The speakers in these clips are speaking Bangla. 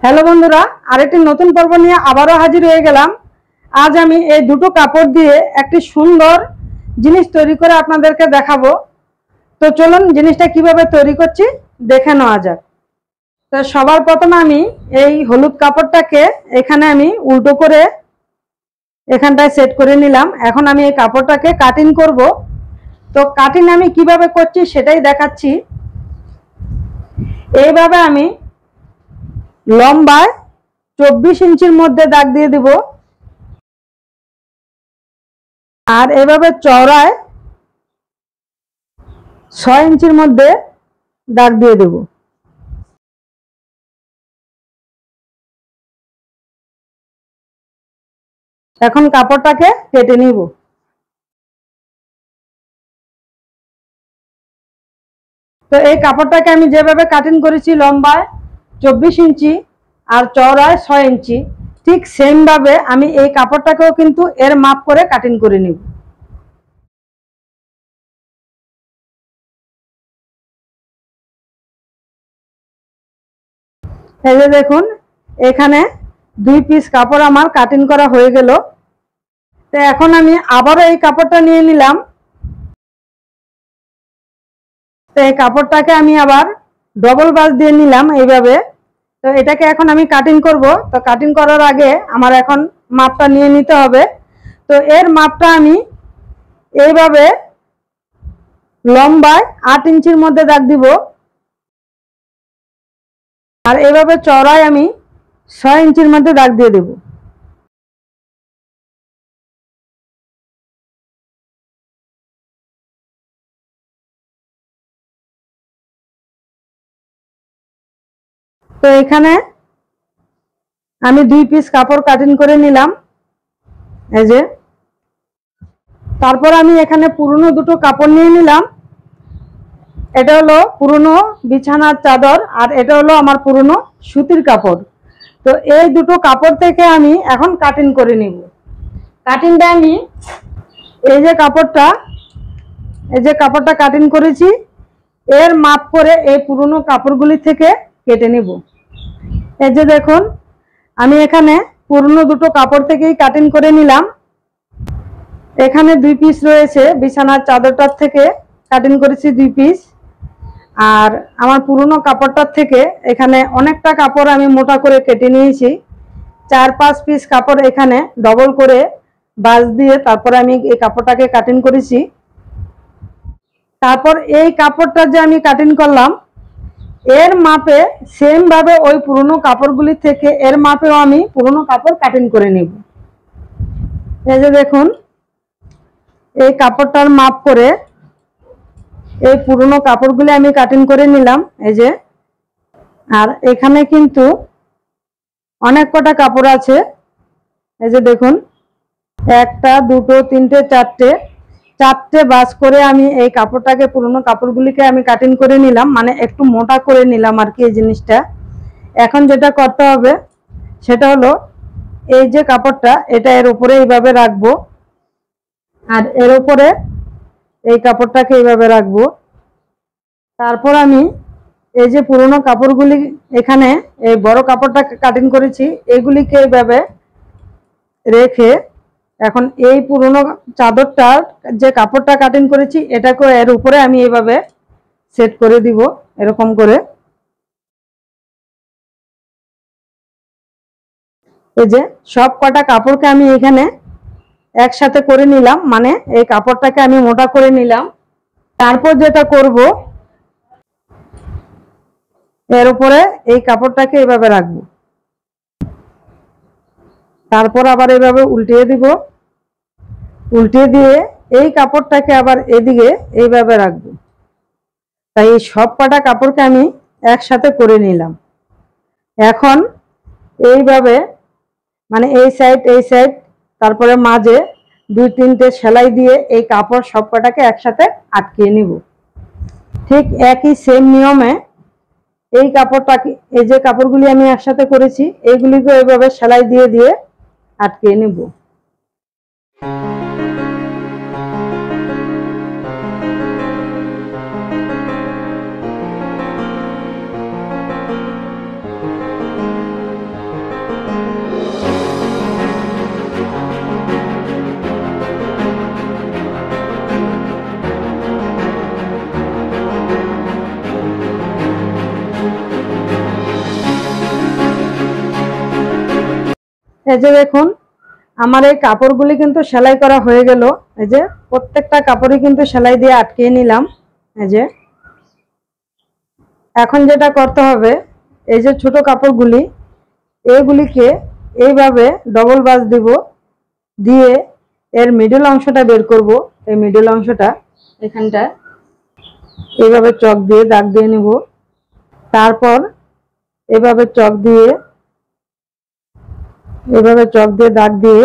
হ্যালো বন্ধুরা, আরেকটি নতুন পর্ব নিয়ে আবারও হাজির হয়ে গেলাম। আজ আমি এই দুটো কাপড় দিয়ে একটি সুন্দর জিনিস তৈরি করে আপনাদেরকে দেখাবো। তো চলুন জিনিসটা কিভাবে তৈরি করছি দেখে নেওয়া যাক। তো সবার প্রথমে আমি এই হলুদ কাপড়টাকে এখানে আমি উল্টো করে এখানটায় সেট করে নিলাম। এখন আমি এই কাপড়টাকে কাটিং করব। তো কাটিং আমি কিভাবে করছি সেটাই দেখাচ্ছি। এইভাবে আমি লম্বায় 24 ইঞ্চির মধ্যে দাগ দিয়ে দিব, আর এভাবে চওড়ায় 6 ইঞ্চির মধ্যে দাগ দিয়ে দেব। এখন কাপড়টাকে কেটে নিব। তো এই কাপড়টাকে আমি যেভাবে কাটিং করেছি লম্বায় 24 ইঞ্চি আর চওড়ায় 6 ইঞ্চি, ঠিক সেম ভাবে আমি এই কাপড়টাকেও কিন্তু এর মাপ করে কাটিং করে নিব। এই যে দেখুন, এখানে 2 পিস কাপড় আমার কাটিং করা হয়ে গেল। তো এখন আমি আবারও এই কাপড়টা নিয়ে নিলাম। তো এই কাপড়টাকে আমি আবার ডবল ভাঁজ দিয়ে নিলাম এইভাবে। তো এটাকে এখন আমি কাটিং করব। তো কাটিং করার আগে আমার এখন মাপটা নিয়ে নিতে হবে। তো এর মাপটা আমি এইভাবে লম্বায় 8 ইঞ্চির মধ্যে দাগ দিব, আর এইভাবে চওড়ায় আমি 6 ইঞ্চির মধ্যে দাগ দিয়ে দেব। তো এখানে আমি 2 পিস কাপড় কাটিং করে নিলাম। এই যে, তারপর আমি এখানে পুরনো দুটো কাপড় নিয়ে নিলাম। এটা হলো পুরনো বিছানার চাদর, আর এটা হলো আমার পুরনো সুতির কাপড়। তো এই দুটো কাপড় থেকে আমি এখন কাটিং করে নিব। কাটিংটা আমি এই যে কাপড়টা কাটিং করেছি এর মাপ করে এই পুরনো কাপড়গুলি থেকে কেটে নিব। এই যে দেখুন, আমি এখানে পুরনো দুটো কাপড় থেকেই কাটিং করে নিলাম। এখানে 2 পিস রয়েছে, বিছানার চাদরটার থেকে কাটিং করেছি 2 পিস। আর আমার পুরনো কাপড়টার থেকে এখানে অনেকটা কাপড় আমি মোটা করে কেটে নিয়েছি। 4-5 পিস কাপড় এখানে ডবল করে ভাঁজ দিয়ে তারপরে আমি এই কাপড়টাকে কাটিং করেছি। তারপর এই কাপড়টা যে আমি কাটিং করলাম এর মাপে সেম ভাবে ওই পুরনো কাপড়গুলি থেকে এর মাপেও আমি পুরনো কাপড় কাটিং করে নিব। এই যে দেখুন, এই কাপড়টার মাপ করে এই পুরনো কাপড়গুলি আমি কাটিং করে নিলাম। এই যে, আর এখানে কিন্তু অনেক কটা কাপড় আছে। এই যে দেখুন, 1টা 2টো 3টে 4টে ভাঁজ করে আমি এই কাপড়টাকে পুরনো কাপড়গুলিকে আমি কাটিং করে নিলাম, মানে একটু মোটা করে নিলাম আর কি এই জিনিসটা। এখন যেটা করতে হবে সেটা হলো এই যে কাপড়টা এটা এর উপরে এইভাবে রাখবো, আর এর উপরে এই কাপড়টাকে এইভাবে রাখবো। তারপর আমি এই যে পুরনো কাপড়গুলি এখানে এই বড় কাপড়টা কাটিং করেছি এগুলিকে এইভাবে রেখে এখন এই পুরনো চাদরটার যে কাপড়টা কাটিং করেছি এটাকে এর উপরে আমি এইভাবে সেট করে দিব, এরকম করে। এই যে সব কটা কাপড়কে আমি এখানে একসাথে করে নিলাম, মানে এই কাপড়টাকে আমি মোটা করে নিলাম। তারপর যেটা করব এর উপরে এই কাপড়টাকে এইভাবে রাখবো, তারপর আবার এইভাবে উল্টিয়ে দিব, উল্টিয়ে দিয়ে এই কাপড়টাকে আবার এদিকে এইভাবে রাখবো। তাই এই সব কটা কাপড়কে আমি একসাথে করে নিলাম। এখন এইভাবে মানে এই সাইড তারপরে মাঝে 2-3টে সেলাই দিয়ে এই কাপড় সব কটাকে একসাথে আটকিয়ে নিব। ঠিক একই সেম নিয়মে এই কাপড়টাকে এই যে কাপড়গুলি আমি একসাথে করেছি এইগুলিকে এইভাবে সেলাই দিয়ে দিয়ে আটকিয়ে নিব। এই যে দেখুন আমার এই কাপড়গুলি কিন্তু সেলাই করা হয়ে গেল। এই যে প্রত্যেকটা কাপড়ই কিন্তু সেলাই দিয়ে আটকিয়ে নিলাম। এই যে এখন যেটা করতে হবে, এই যে ছোট কাপড়গুলি এইগুলিকে এইভাবে ডবল ভাঁজ দিব, দিয়ে এর মিডল অংশটা বের করব। এই মিডল অংশটা এখানটা এইভাবে চক দিয়ে দাগ দিয়ে নিব। তারপর এভাবে চক দিয়ে দাগ দিয়ে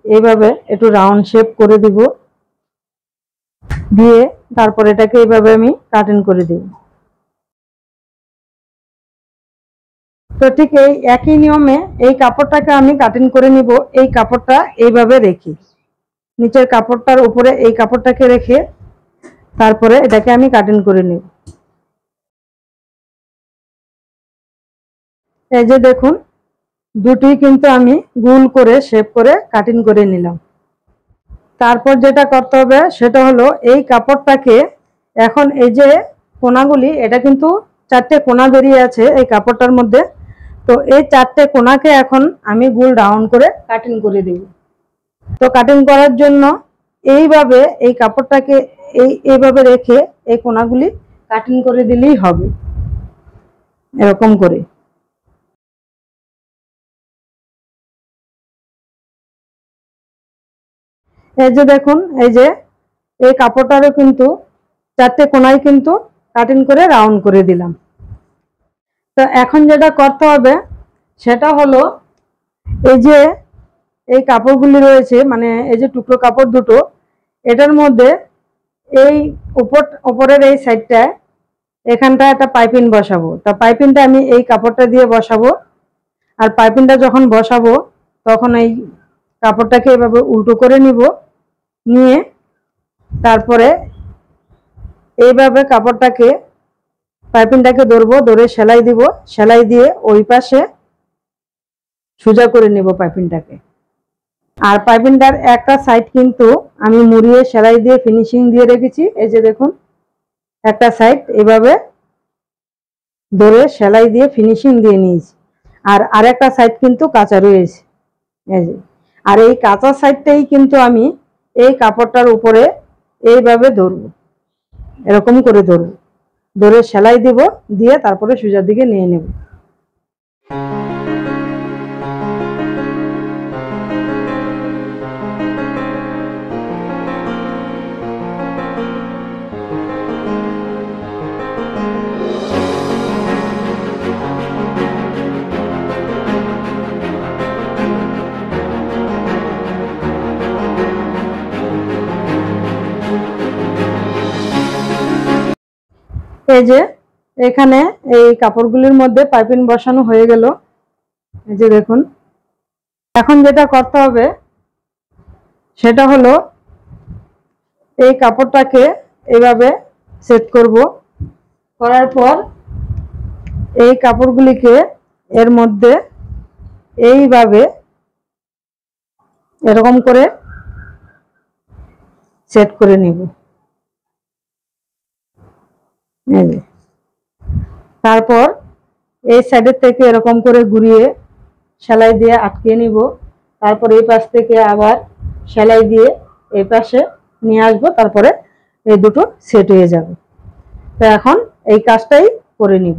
এইভাবে একটু রাউন্ড শেপ করে দিব, দিয়ে তারপর এটাকে এইভাবে আমি কাটিং করে দিব। তো ঠিক এই একই নিয়মে এই কাপড়টাকে আমি কাটিং করে নিব। এই কাপড়টা এইভাবে রেখে নিচের কাপড়টার উপরে এই কাপড়টাকে রেখে তারপরে এটাকে আমি কাটিং করে নিব। এই যে দেখুন দুটি কিন্তু আমি গোল করে শেপ করে কাটিং করে নিলাম। তারপর যেটা করতে হবে সেটা হলো এই কাপড়টাকে এখন এই যে কোনাগুলি, এটা কিন্তু 4টে কোনা বেরিয়ে আছে এই কাপড়টার মধ্যে। তো এই 4টে কোনাকে এখন আমি গোল রাউন্ড করে কাটিং করে দেব। তো কাটিং করার জন্য এইভাবে এই কাপড়টাকে এইভাবে রেখে এই কোনাগুলি কাটিং করে দিলেই হবে, এরকম করে। এই যে দেখুন এই যে এই কাপড়টারও কিন্তু 4টে কোনায় কিন্তু কাটিং করে রাউন্ড করে দিলাম। তো এখন যেটা করতে হবে সেটা হলো এই যে এই কাপড়গুলি রয়েছে, মানে এই যে টুকরো কাপড় দুটো, এটার মধ্যে এই উপরের এই সাইডটায় এখানটা একটা পাইপিং বসাবো। তা পাইপিংটা আমি এই কাপড়টা দিয়ে বসাবো। আর পাইপিংটা যখন বসাবো তখন এই কাপড়টাকে এভাবে উল্টো করে নিব, নিয়ে তারপরে এইভাবে কাপড়টাকে পাইপিংটাকে ধরবো, ধরে সেলাই দিব, সেলাই দিয়ে ওই পাশে সোজা করে নেব পাইপিংটাকে। আর পাইপিংটার একটা সাইড কিন্তু আমি মুড়িয়ে সেলাই দিয়ে ফিনিশিং দিয়ে রেখেছি। এই যে দেখুন একটা সাইড এভাবে ধরে সেলাই দিয়ে ফিনিশিং দিয়ে নিয়েছি, আর আরেকটা সাইড কিন্তু কাঁচা রয়েছে। এই যে আর এই কাঁচা সাইডটাই কিন্তু আমি এই কাপড়টার উপরে এইভাবে ধরবো, এরকম করে ধরবো, ধরে সেলাই দিব, দিয়ে তারপরে সোজার দিকে নিয়ে নেব। এই যে এখানে এই কাপড়গুলির মধ্যে পাইপিং বসানো হয়ে গেল। এই যে দেখুন এখন যেটা করতে হবে সেটা হলো এই কাপড়টাকে এইভাবে সেট করব। করার পর এই কাপড়গুলিকে এর মধ্যে এইভাবে এরকম করে সেট করে নিব। তারপর এই সাইডের থেকে এরকম করে ঘুরিয়ে সেলাই দিয়ে আটকে নিব। তারপর এই পাশ থেকে আবার সেলাই দিয়ে এই পাশে নিয়ে আসবো, তারপরে এই দুটো সেট হয়ে যাবে। তো এখন এই কাজটাই করে নিব।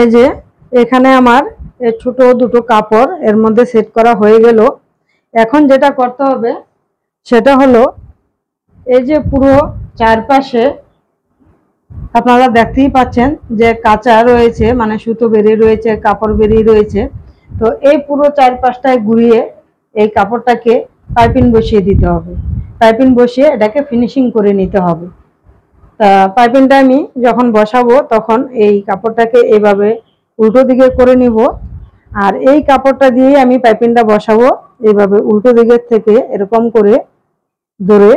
এই যে এখানে আমার ছোট দুটো কাপড় এর মধ্যে সেট করা হয়ে গেল। এখন যেটা করতে হবে সেটা হলো এই যে পুরো চারপাশে আপনারা দেখতেই পাচ্ছেন যে কাঁচা রয়েছে, মানে সুতো বেরিয়ে রয়েছে, কাপড় বেরিয়ে রয়েছে। তো এই পুরো চারপাশটায় ঘুরিয়ে এই কাপড়টাকে পাইপিং বসিয়ে দিতে হবে। পাইপিং বসিয়ে এটাকে ফিনিশিং করে নিতে হবে। পাইপিংটা আমি যখন বসাবো তখন এই কাপড়টাকে এইভাবে উল্টো দিকে করে নিব, আর এই কাপড়টা দিয়ে আমি পাইপিংটা বসাবো। এইভাবে উল্টো দিকের থেকে এরকম করে ধরে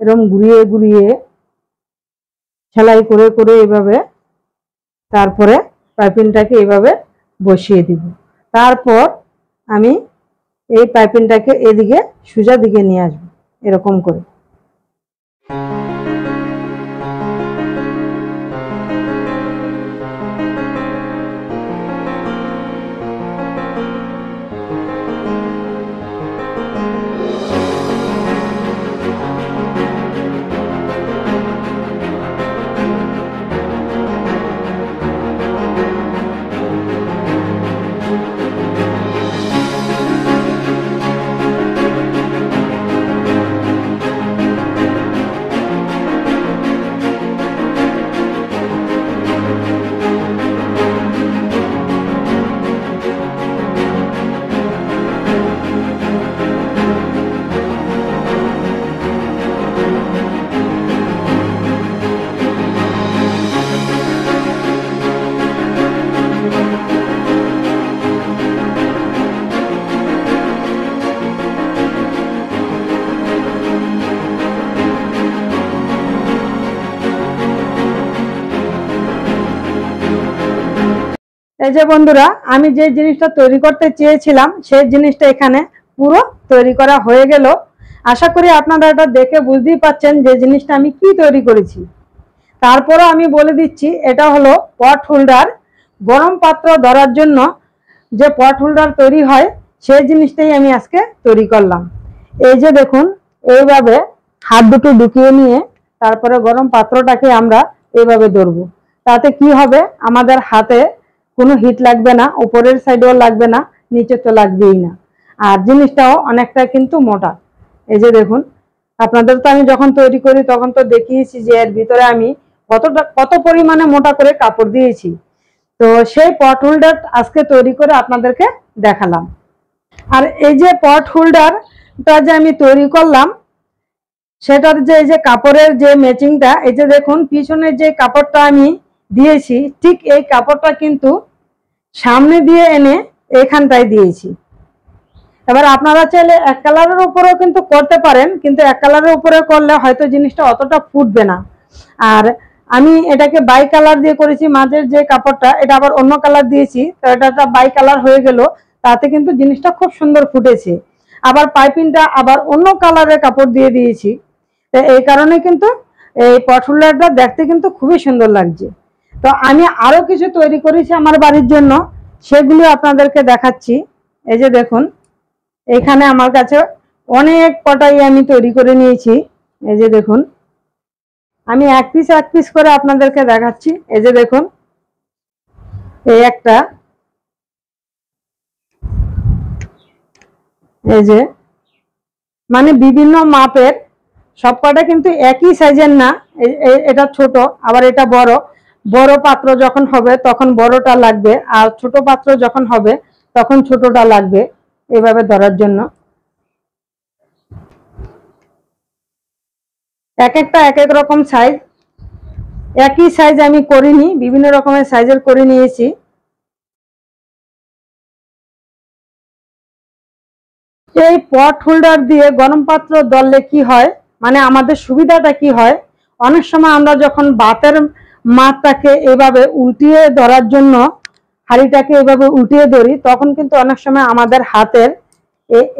এরকম ঘুরিয়ে ঘুরিয়ে সেলাই করে করে এইভাবে তারপরে পাইপিংটাকে এইভাবে বসিয়ে দিব। তারপর আমি এই পাইপিংটাকে এদিকে সোজা দিকে নিয়ে আসবো এরকম করে। এই যে বন্ধুরা, আমি যে জিনিসটা তৈরি করতে চেয়েছিলাম সেই জিনিসটা এখানে পুরো তৈরি করা হয়ে গেল। আশা করি আপনারা এটা দেখে বুঝতেই পাচ্ছেন যে জিনিসটা আমি কি তৈরি করেছি। তারপরও আমি বলে দিচ্ছি, এটা হলো পট হোল্ডার। গরম পাত্র ধরার জন্য যে পট হোল্ডার তৈরি হয় সেই জিনিসটাই আমি আজকে তৈরি করলাম। এই যে দেখুন, এইভাবে হাত দুটো ঢুকিয়ে নিয়ে তারপরে গরম পাত্রটাকে আমরা এইভাবে ধরবো। তাতে কি হবে, আমাদের হাতে কোনো হিট লাগবে না, উপরের সাইডেও লাগবে না, নিচে তো লাগবেই না। আর জিনিসটাও অনেকটা কিন্তু মোটা। এই যে দেখুন, আপনাদের তো আমি যখন তৈরি করি তখন তো দেখিয়েছি যে এর ভিতরে আমি কত পরিমাণে মোটা করে কাপড় দিয়েছি। তো সেই পট হোল্ডার আজকে তৈরি করে আপনাদেরকে দেখালাম। আর এই যে পট হোল্ডারটা যে আমি তৈরি করলাম সেটার যে এই যে কাপড়ের যে ম্যাচিংটা, এই যে দেখুন পিছনের যে কাপড়টা আমি দিয়েছি ঠিক এই কাপড়টা কিন্তু সামনে দিয়ে এনে এখানটায় দিয়েছি। এবার আপনারা চাইলে এক কালারের উপরেও কিন্তু করতে পারেন, কিন্তু এক কালারের উপরে করলে হয়তো জিনিসটা অতটা ফুটবে না। আর আমি এটাকে বাই কালার দিয়ে করেছি, মাঝের যে কাপড়টা এটা আবার অন্য কালার দিয়েছি, তো এটা বাই কালার হয়ে গেল। তাতে কিন্তু জিনিসটা খুব সুন্দর ফুটেছে। আবার পাইপিংটা আবার অন্য কালারের কাপড় দিয়ে দিয়েছি। তো এই কারণে কিন্তু এই পট হোল্ডারটা দেখতে কিন্তু খুবই সুন্দর লাগছে। তো আমি আরো কিছু তৈরি করেছি আমার বাড়ির জন্য, সেগুলো আপনাদেরকে দেখাচ্ছি। এই যে দেখুন, এখানে আমার কাছে অনেক কটাই আমি তৈরি করে নিয়েছি। এই যে দেখুন, আমি এক পিস করে আপনাদেরকে দেখাচ্ছি। এই যে দেখুন, এই একটা, এই যে মানে বিভিন্ন মাপের, সবকটা কিন্তু একই সাইজের না। এটা ছোট, আবার এটা বড়। বড় পাত্র যখন হবে তখন বড়টা লাগবে, আর ছোট পাত্র যখন হবে তখন ছোটটা লাগবে এইভাবে ধরার জন্য। এক একটা এক এক রকম সাইজ, একই সাইজ আমি করিনি, বিভিন্ন রকমের সাইজের করে নিয়েছি। এই পট হোল্ডার দিয়ে গরম পাত্র ধরলে কি হয়, মানে আমাদের সুবিধাটা কি হয়, অনেক সময় আমরা যখন ভাতের মাছটাকে এভাবে উল্টিয়ে ধরার জন্য হাঁড়িটাকে এভাবে উল্টিয়ে ধরি, তখন কিন্তু অনেক সময় আমাদের হাতের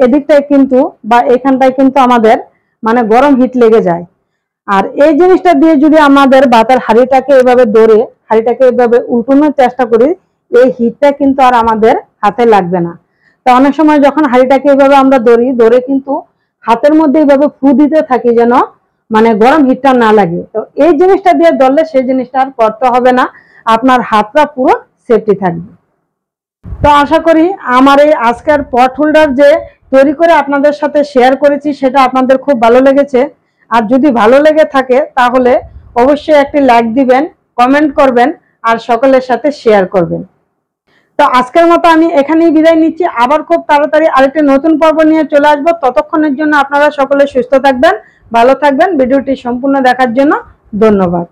এদিকটায় কিন্তু বা এখানটায় কিন্তু আমাদের মানে গরম হিট লেগে যায়। আর এই জিনিসটা দিয়ে যদি আমাদের ভাতের হাঁড়িটাকে এভাবে ধরে হাঁড়িটাকে এভাবে উল্টানোর চেষ্টা করি, এই হিটটা কিন্তু আর আমাদের হাতে লাগবে না। তো অনেক সময় যখন হাঁড়িটাকে এভাবে আমরা ধরে কিন্তু হাতের মধ্যে এইভাবে ফু দিতে থাকি যেন মানে গরম হিটটা না লাগে। তো এই জিনিসটা দিয়ে ধরলে সেই জিনিসটা আর করতে হবে না, আপনার হাতটা পুরো সেফটি থাকবে। তো আশা করি আমার এই আজকের পট হোল্ডার যে তৈরি করে আপনাদের সাথে শেয়ার করেছি সেটা আপনাদের খুব ভালো লেগেছে। আর যদি ভালো লেগে থাকে তাহলে অবশ্যই একটি লাইক দিবেন, কমেন্ট করবেন আর সকলের সাথে শেয়ার করবেন। তো আজকের মতো আমি এখানেই বিদায় নিচ্ছি। আবার খুব তাড়াতাড়ি আরেকটি নতুন পর্ব নিয়ে চলে আসবো। ততক্ষণের জন্য আপনারা সকলে সুস্থ থাকবেন, ভালো থাকবেন। ভিডিওটি সম্পূর্ণ দেখার জন্য ধন্যবাদ।